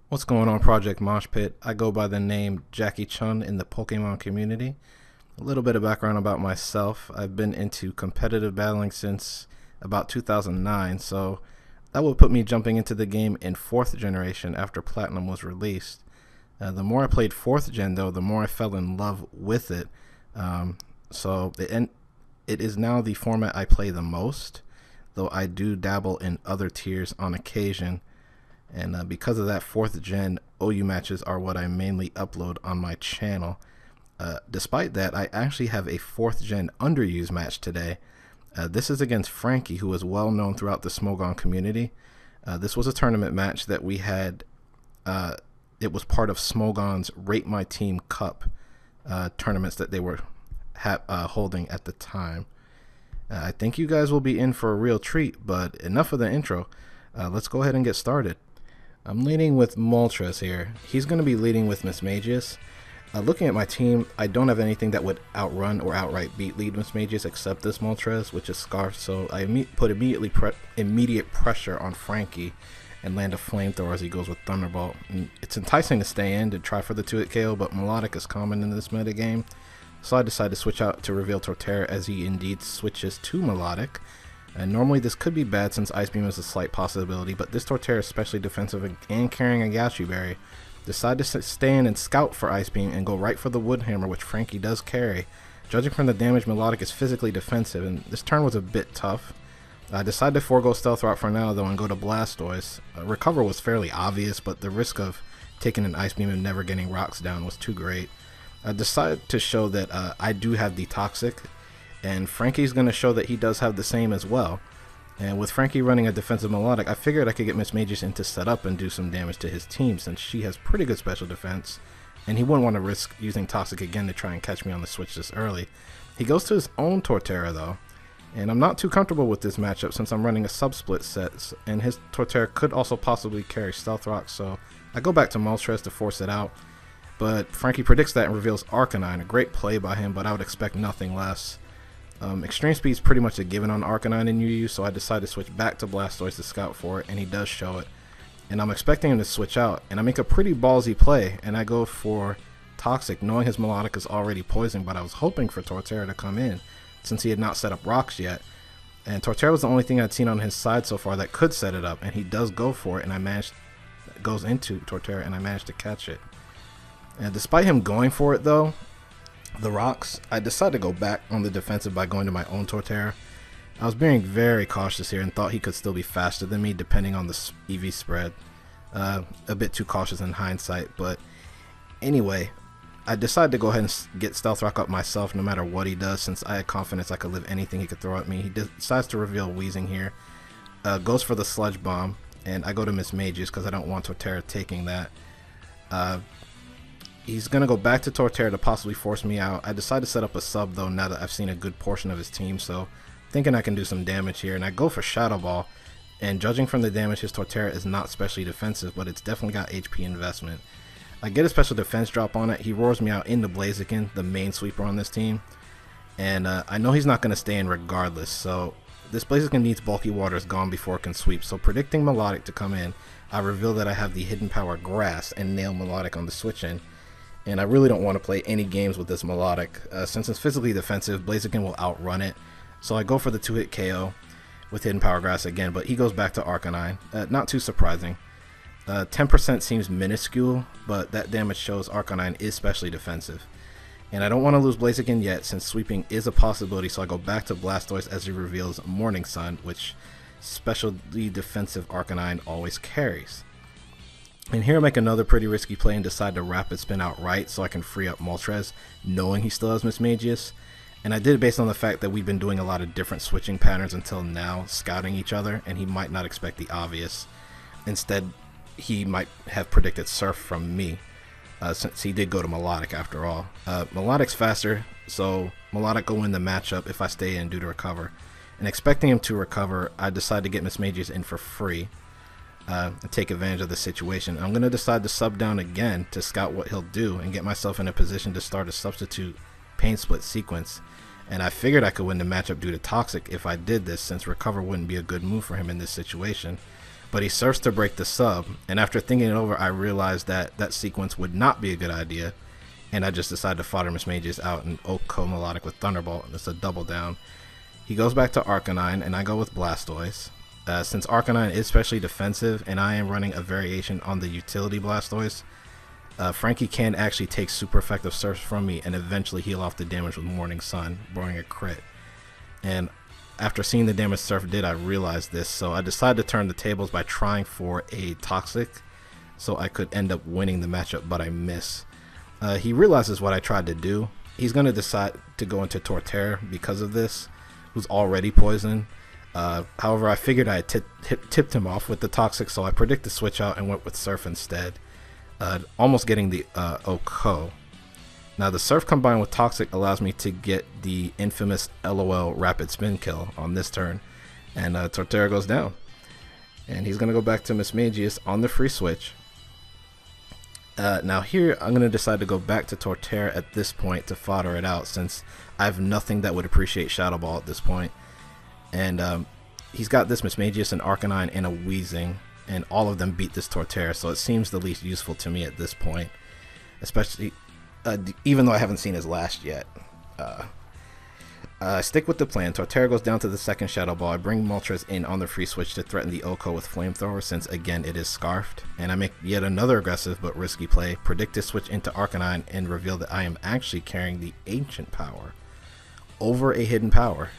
What's going on, ProjectMoshPit? I go by the name JackieChun in the Pokemon community. A little bit of background about myself. I've been into competitive battling since about 2009, so that would put me jumping into the game in 4th generation after Platinum was released. The more I played 4th gen, though, the more I fell in love with it. It is now the format I play the most, though I do dabble in other tiers on occasion. And because of that, 4th gen OU matches are what I mainly upload on my channel. Despite that, I actually have a 4th gen underused match today. This is against Franky, who is well known throughout the Smogon community. This was a tournament match that we had. It was part of Smogon's Rate My Team Cup tournaments that they were holding at the time. I think you guys will be in for a real treat, but enough of the intro. Let's go ahead and get started. I'm leading with Moltres here. He's going to be leading with Mismagius. Looking at my team, I don't have anything that would outrun or outright beat lead Mismagius except this Moltres, which is Scarf, so I put immediate pressure on Franky and land a Flamethrower as he goes with Thunderbolt. And it's enticing to stay in to try for the 2-hit KO, but Melodic is common in this metagame, so I decide to switch out to reveal Torterra as he indeed switches to Melodic. And normally this could be bad since Ice Beam is a slight possibility, but this Torterra is especially defensive and carrying a Yachi Berry. Decide to stay in and scout for Ice Beam and go right for the Wood Hammer, which Franky does carry. Judging from the damage, Melodic is physically defensive, and this turn was a bit tough. I decided to forego Stealth Rock for now, though, and go to Blastoise. Recover was fairly obvious, but the risk of taking an Ice Beam and never getting rocks down was too great. I decided to show that I do have the Toxic, and Franky's going to show that he does have the same as well. And with Franky running a defensive Melodic, I figured I could get Mismagius into setup and do some damage to his team since she has pretty good special defense, and he wouldn't want to risk using Toxic again to try and catch me on the switch this early. He goes to his own Torterra though, and I'm not too comfortable with this matchup since I'm running a sub-split set, and his Torterra could also possibly carry Stealth Rock, so I go back to Moltres to force it out. But Franky predicts that and reveals Arcanine, a great play by him, but I would expect nothing less. Extreme Speed is pretty much a given on Arcanine in UU, so I decide to switch back to Blastoise to scout for it, and he does show it. And I'm expecting him to switch out, and I make a pretty ballsy play, and I go for Toxic, knowing his Melodic is already poisoned, but I was hoping for Torterra to come in, since he had not set up rocks yet. And Torterra was the only thing I'd seen on his side so far that could set it up, and he does go for it, and goes into Torterra, and I managed to catch it. And despite him going for it though, the rocks, I decided to go back on the defensive by going to my own Torterra. I was being very cautious here and thought he could still be faster than me depending on the EV spread. A bit too cautious in hindsight, but anyway, I decided to go ahead and get Stealth Rock up myself no matter what he does, since I had confidence I could live anything he could throw at me. He decides to reveal Weezing here, goes for the Sludge Bomb, and I go to Mismagius because I don't want Torterra taking that. He's going to go back to Torterra to possibly force me out. I decide to set up a sub though now that I've seen a good portion of his team, so thinking I can do some damage here, and I go for Shadow Ball, and judging from the damage, his Torterra is not specially defensive, but it's definitely got HP investment. I get a special defense drop on it. He roars me out into Blaziken, the main sweeper on this team, and I know he's not going to stay in regardless, so this Blaziken needs Bulky Waters gone before it can sweep, so predicting Melodic to come in, I reveal that I have the Hidden Power Grass and nail Melodic on the switch in. And I really don't want to play any games with this Melodic. Since it's physically defensive, Blaziken will outrun it. So I go for the 2-hit KO with Hidden Power Grass again, but he goes back to Arcanine. Not too surprising. 10% seems minuscule, but that damage shows Arcanine is specially defensive. And I don't want to lose Blaziken yet, since sweeping is a possibility, so I go back to Blastoise as he reveals Morning Sun, which specially defensive Arcanine always carries. And here I make another pretty risky play and decide to Rapid Spin outright so I can free up Moltres, knowing he still has Mismagius. And I did it based on the fact that we've been doing a lot of different switching patterns until now, scouting each other, and he might not expect the obvious. Instead, he might have predicted Surf from me, since he did go to Melodic after all. Melodic's faster, so Melodic will win the matchup if I stay in due to recover. And expecting him to recover, I decide to get Mismagius in for free. And take advantage of the situation. I'm going to decide to sub down again to scout what he'll do and get myself in a position to start a substitute Pain Split sequence. And I figured I could win the matchup due to Toxic if I did this, since Recover wouldn't be a good move for him in this situation. but he surfs to break the sub, and after thinking it over, I realized that that sequence would not be a good idea, and I just decided to fodder Mismagius out and Oko Melodic with Thunderbolt, and it's a double down. He goes back to Arcanine, and I go with Blastoise. Since Arcanine is specially defensive, and I am running a variation on the utility Blastoise, Franky can actually take super effective surfs from me and eventually heal off the damage with Morning Sun, blowing a crit. And after seeing the damage Surf did, I realized this, so I decided to turn the tables by trying for a Toxic, so I could end up winning the matchup, but I miss. He realizes what I tried to do. He's going to decide to go into Torterra because of this, who's already poisoned. However, I figured I had tipped him off with the Toxic, so I predicted switch out and went with Surf instead, almost getting the Oko. Now the Surf combined with Toxic allows me to get the infamous LOL rapid spin kill on this turn, and Torterra goes down. And he's going to go back to Mismagius on the free switch. Now here I'm going to decide to go back to Torterra at this point to fodder it out, since I have nothing that would appreciate Shadow Ball at this point. And he's got this Mismagius, an Arcanine, and a Weezing, and all of them beat this Torterra, so it seems the least useful to me at this point, especially even though I haven't seen his last yet. I stick with the plan. Torterra goes down to the second Shadow Ball. I bring Moltres in on the free switch to threaten the Oko with Flamethrower, since again it is Scarfed, and I make yet another aggressive but risky play, predict to switch into Arcanine, and reveal that I am actually carrying the Ancient Power over a Hidden Power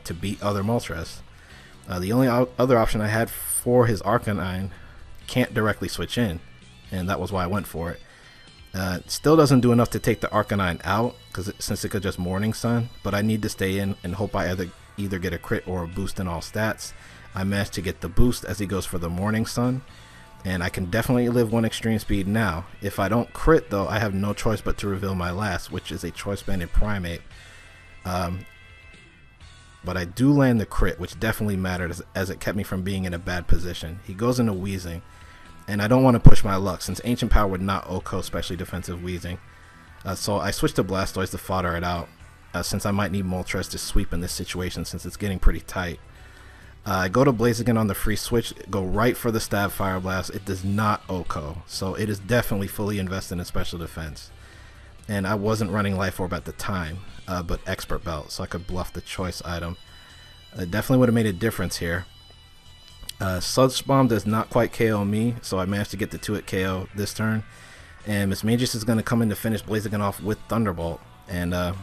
to beat other Moltres. The only other option I had for his Arcanine can't directly switch in, and that was why I went for it. Still doesn't do enough to take the Arcanine out, since it could just Morning Sun, but I need to stay in and hope I either get a crit or a boost in all stats. I managed to get the boost as he goes for the Morning Sun, and I can definitely live one extreme speed now. If I don't crit though, I have no choice but to reveal my last, which is a Choice Banded Primate. But I do land the crit, which definitely mattered as it kept me from being in a bad position. He goes into Weezing, and I don't want to push my luck, since Ancient Power would not Oko specially defensive Weezing. So I switched to Blastoise to fodder it out, since I might need Moltres to sweep in this situation, since it's getting pretty tight. I go to Blaziken on the free switch, go right for the Stab Fire Blast. It does not Oko, so it is definitely fully invested in special defense. And I wasn't running Life Orb at the time, but Expert Belt, so I could bluff the choice item. It definitely would have made a difference here. Sludge Bomb does not quite KO me, so I managed to get the 2-hit KO this turn. And Mismagius is going to come in to finish Blaziken off with Thunderbolt. And I'm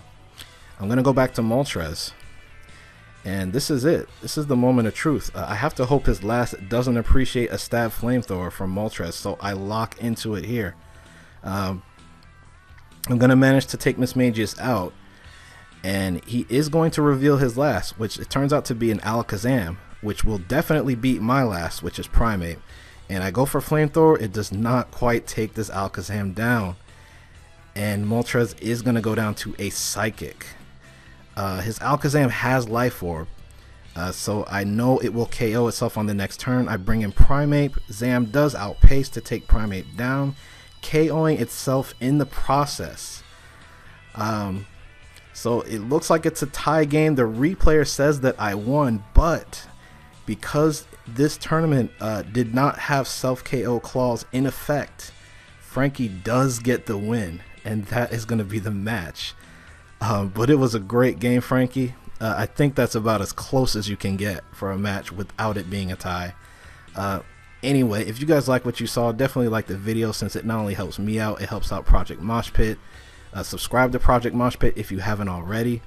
going to go back to Moltres. And this is it. This is the moment of truth. I have to hope his last doesn't appreciate a Stab Flamethrower from Moltres, so I lock into it here. I'm going to manage to take Mismagius out. And he is going to reveal his last, which it turns out to be an Alakazam, which will definitely beat my last, which is Primate. And I go for Flamethrower. It does not quite take this Alakazam down, and Moltres is going to go down to a Psychic. His Alakazam has Life Orb, so I know it will KO itself on the next turn. I bring in Primate. Zam does outpace to take Primate down, KOing itself in the process. So it looks like it's a tie game. The replayer says that I won, but because this tournament did not have self-KO clause in effect, Franky does get the win, and that is going to be the match. But it was a great game, Franky. I think that's about as close as you can get for a match without it being a tie. Anyway, if you guys like what you saw, definitely like the video, since it not only helps me out, it helps out Project MoshPit. Subscribe to Project MoshPit if you haven't already.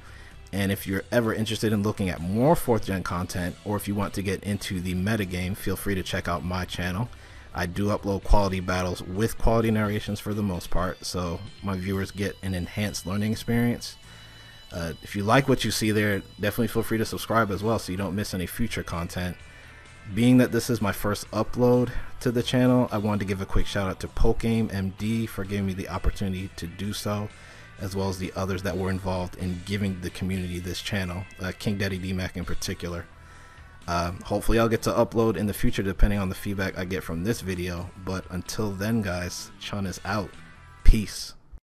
And if you're ever interested in looking at more 4th gen content, or if you want to get into the metagame, feel free to check out my channel. I do upload quality battles with quality narrations for the most part, so my viewers get an enhanced learning experience. If you like what you see there, definitely feel free to subscribe as well so you don't miss any future content. Being that this is my first upload to the channel, I wanted to give a quick shout out to Pokegame MD for giving me the opportunity to do so, as well as the others that were involved in giving the community this channel, King Daddy DMAC in particular. Hopefully I'll get to upload in the future depending on the feedback I get from this video, but until then guys, Chun is out. Peace.